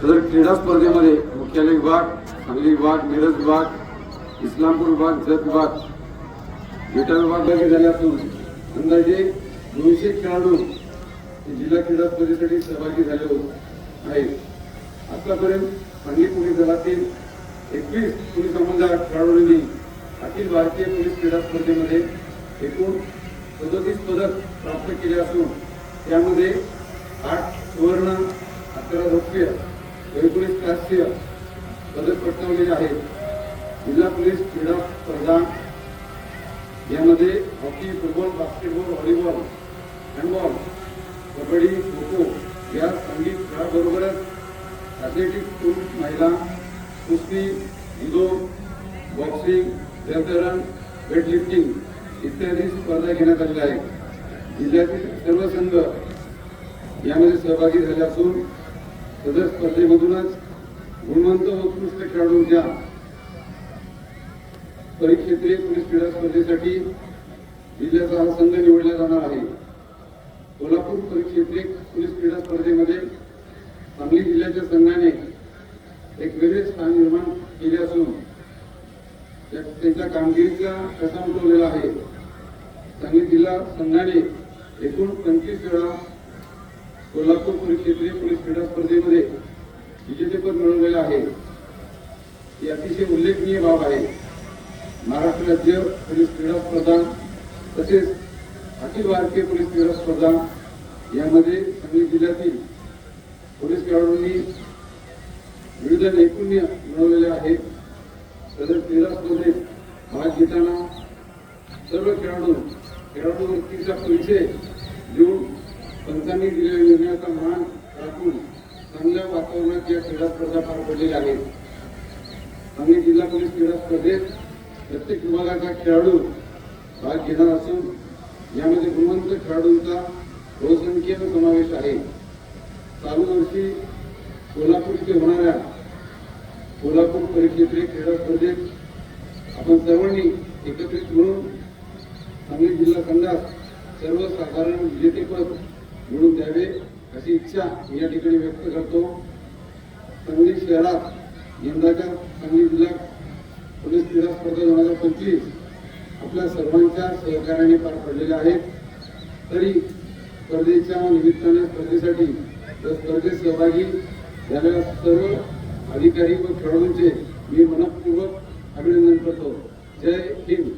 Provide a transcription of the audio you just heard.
सदर क्रीडा स्पर्धेमध्ये मुख्यालय विभाग, सांगली विभाग, मिरज विभाग, इस्लामपूर विभाग, जत विभाग, विटा विभाग झाले असून अंदाजे 200 खेळाडू जिल्हा क्रीडा स्पर्धेसाठी सहभागी झाले आहेत. आतापर्यंत सांगली पोलीस दलातील 21 पोलीस अंमलदार खेळाडूंनी अखिल भारतीय पोलीस क्रीडा स्पर्धेमध्ये एकूण 37 पदक प्राप्त केले असून त्यामध्ये 8 सुवर्ण, 11 रौप्य, 19 कांस्य पदक पटकावलेले आहेत. जिल्हा पोलीस क्रीडा स्पर्धा यामध्ये hockey, football, basketball, volleyball, handball, kabaddi, kho kho या संगीत खेळाबरोबरच ॲथलेटिक्स, पुरुष, महिला, कुस्ती, जुदो, बॉक्सिंग, जलतरण, वेटलिफ्टिंग इत्यादी स्पर्धा घेण्यात आलेल्या आहेत. जिल्ह्यातील सर्व संघ यामध्ये सहभागी झाले असून सदर स्पर्धेमधूनच गुणवंत व उत्कृष्ट खेळाडूंच्या परिक्षेत्रीय पोलीस क्रीडा स्पर्धेसाठी जिल्ह्याचा हा संघ निवडला जाणार आहे. कोल्हापूर परिक्षेत्रीय पोलीस क्रीडा स्पर्धेमध्ये सांगली जिल्ह्याच्या संघाने एक वेगळे स्थान निर्माण केले असून त्यांच्या कामगिरीचा ठसा उमटवलेला आहे. सांगली जिल्हा संघाने एकूण 25 वेळा कोल्हापूर परिक्षेत्रीय पोलीस क्रीडा स्पर्धेमध्ये विजेतेपद मिळवलेले आहे. ही अतिशय उल्लेखनीय बाब आहे. महाराष्ट्र राज्य पोलीस क्रीडा स्पर्धा तसेच अखिल भारतीय पोलीस क्रीडा स्पर्धा यामध्ये सांगली जिल्ह्यातील पोलीस खेळाडूंनी विविध नैपुण्य मिळवलेले आहे. सदर क्रीडा स्पर्धेत भाग घेताना सर्व खेळाडू वृत्तीचा परिचय देऊन पंचांनी दिलेल्या निर्णयाचा मान राखून चांगल्या वातावरणात या क्रीडा स्पर्धा पार पडलेल्या आहेत. सांगली जिल्हा पोलीस क्रीडा स्पर्धेत प्रत्येक विभागाचा खेळाडू भाग घेणार असून यामध्ये गुणवंत खेळाडूंचा बहुसंख्येन समावेश आहे. चालू वर्षी कोल्हापूर येथे होणाऱ्या कोल्हापूर परिक्षेत्रीय क्रीडा स्पर्धेत आपण सर्वांनी एकत्रित मिळून सांगली जिल्हा संघास सर्वसाधारण विजेतेपद मिळवून द्यावे अशी इच्छा मी या ठिकाणी व्यक्त करतो. सांगली शहरात यंदाच्या सांगली जिल्हा पोलीस क्रीडा स्पर्धा 2025 आपल्या सर्वांच्या सहकार्याने पार पडलेल्या आहेत. तरी स्पर्धेच्या निमित्ताने स्पर्धेसाठी स्पर्धेत सहभागी झालेल्या सर्व अधिकारी व खेळाडूंचे मी मनपूर्वक अभिनंदन करतो. जय हिंद.